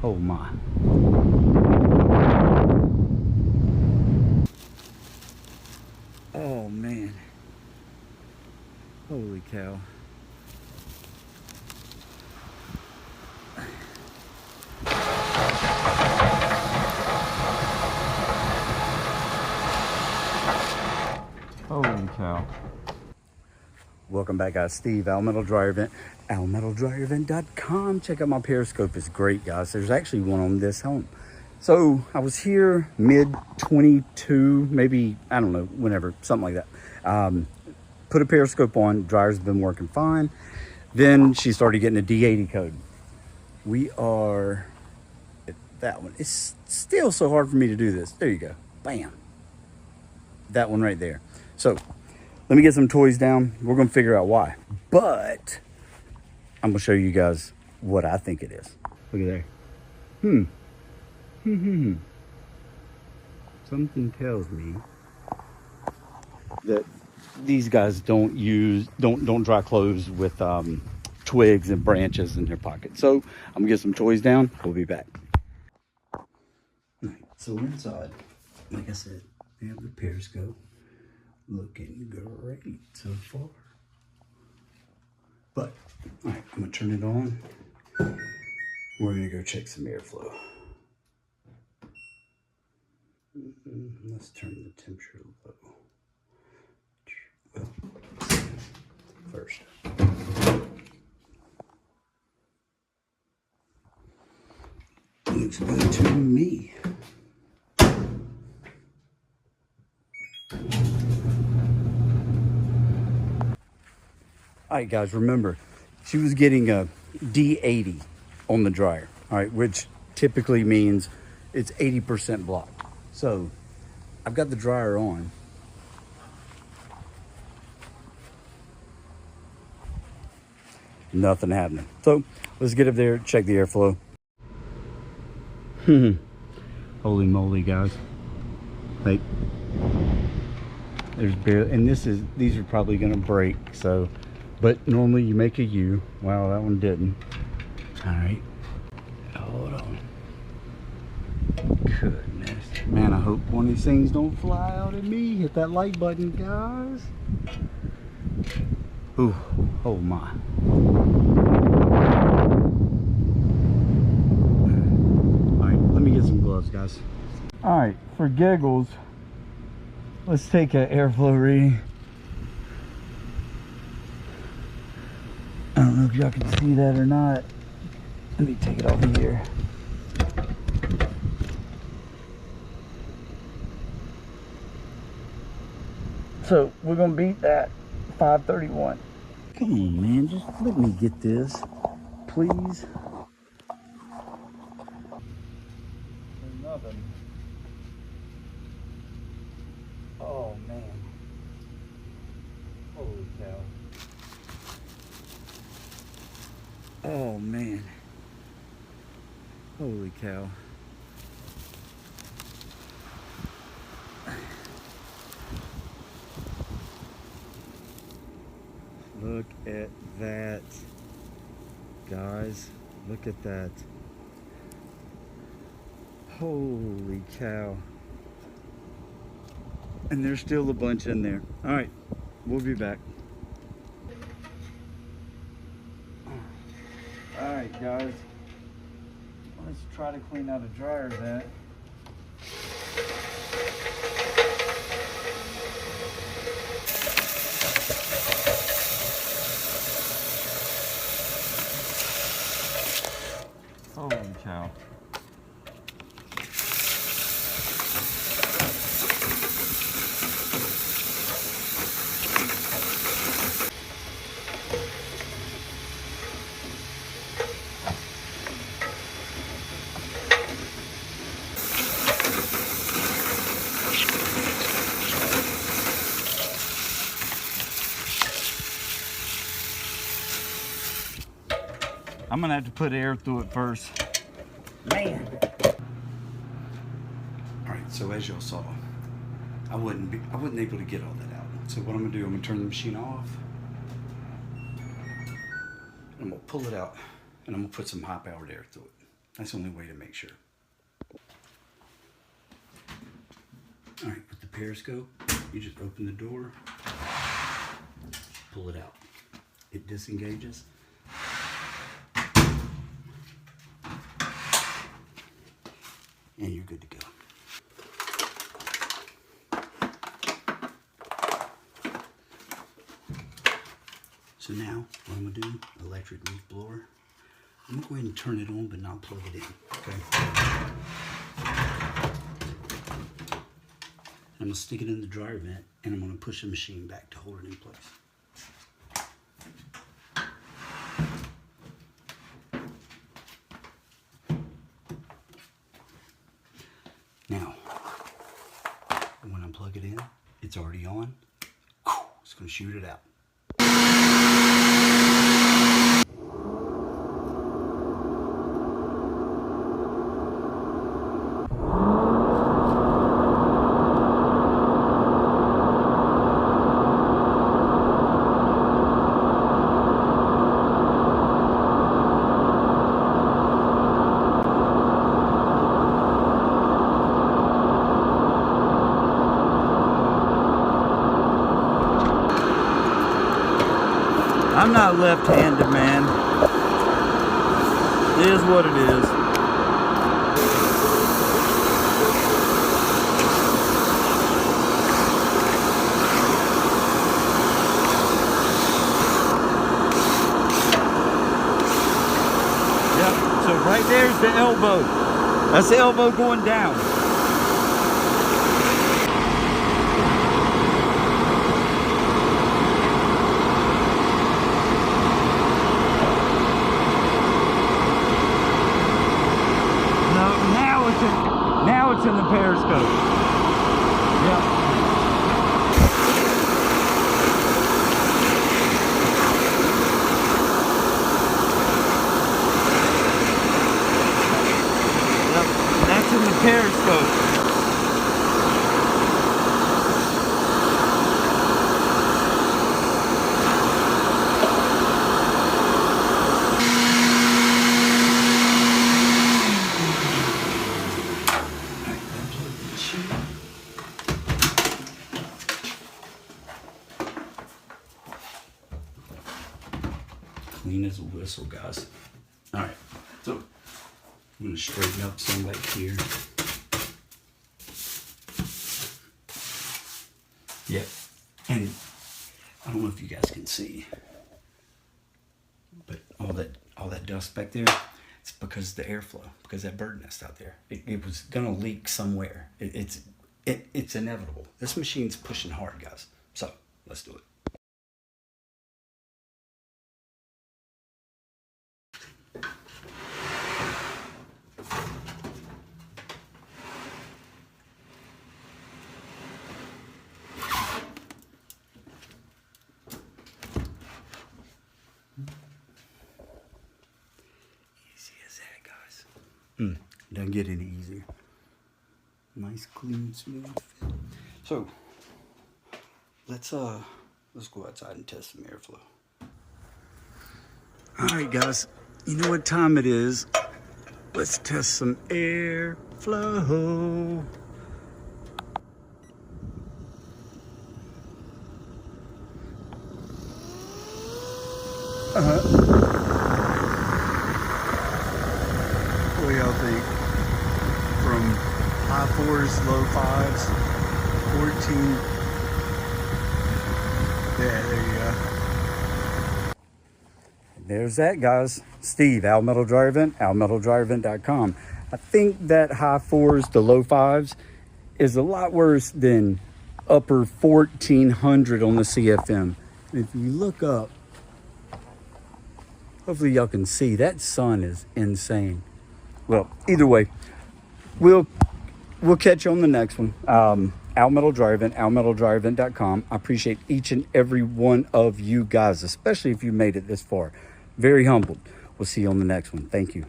Oh my. Oh man. Holy cow. Holy cow. Welcome back, guys. Steve, Al Metal Dryer Event, almetaldryerevent.com. Check out my Periscope. It's great, guys. There's actually one on this home. So I was here mid 22, maybe, I don't know, whenever, something like that. Put a Periscope on, dryer's been working fine. Then she started getting a D80 code. We are at that one. It's still so hard for me to do this. There you go. Bam. That one right there. So let me get some toys down. We're going to figure out why. But I'm going to show you guys what I think it is. Look at there. Something tells me that these guys don't dry clothes with twigs and branches in their pocket. So I'm going to get some toys down. We'll be back. All right, so we're inside. Like I said, we have the Periscope. Looking great so far. But, all right, I'm gonna turn it on. We're gonna go check some airflow. Let's turn the temperature low. Well, first. Looks good to me. All right, guys, remember, she was getting a D80 on the dryer, all right, which typically means it's 80% blocked. So I've got the dryer on. Nothing happening. So let's get up there, check the airflow. Holy moly, guys. Like, there's barely, and these are probably gonna break, so. But normally you make a U. Wow, that one didn't. All right, hold on. Goodness, man, I hope one of these things don't fly out at me. Hit that like button, guys. Ooh, oh my. All right, let me get some gloves, guys. All right, for giggles, let's take an airflow reading. I don't know if y'all can see that or not. Let me take it off of here. So we're gonna beat that 531. Come on, man, just let me get this, please. There's nothing. Oh man. Holy cow. Oh man. Holy cow. Look at that, guys. Look at that. Holy cow. And there's still a bunch in there. All right, we'll be back. All right, guys. Let's try to clean out a dryer vent. Holy cow. I'm gonna have to put air through it first. Man. All right, so as y'all saw, I wasn't able to get all that out. So what I'm gonna do, I'm gonna turn the machine off. I'm gonna pull it out and I'm gonna put some high powered air through it. That's the only way to make sure. All right, with the periscope, you just open the door, pull it out. It disengages. And you're good to go. So now, what I'm gonna do, electric leaf blower. I'm gonna go ahead and turn it on, but not plug it in, okay? I'm gonna stick it in the dryer vent, and I'm gonna push the machine back to hold it in place. Now, when I plug it in, it's already on. It's gonna shoot it out. I'm not left-handed, man. It is what it is. Yep, so right there's the elbow. That's the elbow going down. Now it's in the periscope. Yep. Yep, that's in the periscope. Clean as a whistle, guys. All right, so I'm gonna straighten up some back here. Yep, and I don't know if you guys can see, but all that dust back there, it's because of the airflow, because that bird nest out there, it was gonna leak somewhere. It's inevitable. This machine's pushing hard, guys. So let's do it. Doesn't get any easier. Nice, clean, smooth fit. So let's go outside and test some airflow. All right, guys. You know what time it is? Let's test some airflow. What do y'all think? From high 4s, low 5s, 14. Yeah, there you go. There's that, guys. Steve, Al Metal Dryer Vent, almetaldryervent.com. I think that high 4s to low 5s is a lot worse than upper 1400 on the CFM. And if you look up, hopefully y'all can see, that sun is insane. Well, either way, we'll catch you on the next one. Al Metal Dryer Vent, almetaldryervent.com. I appreciate each and every one of you guys, especially if you made it this far. Very humbled. We'll see you on the next one. Thank you.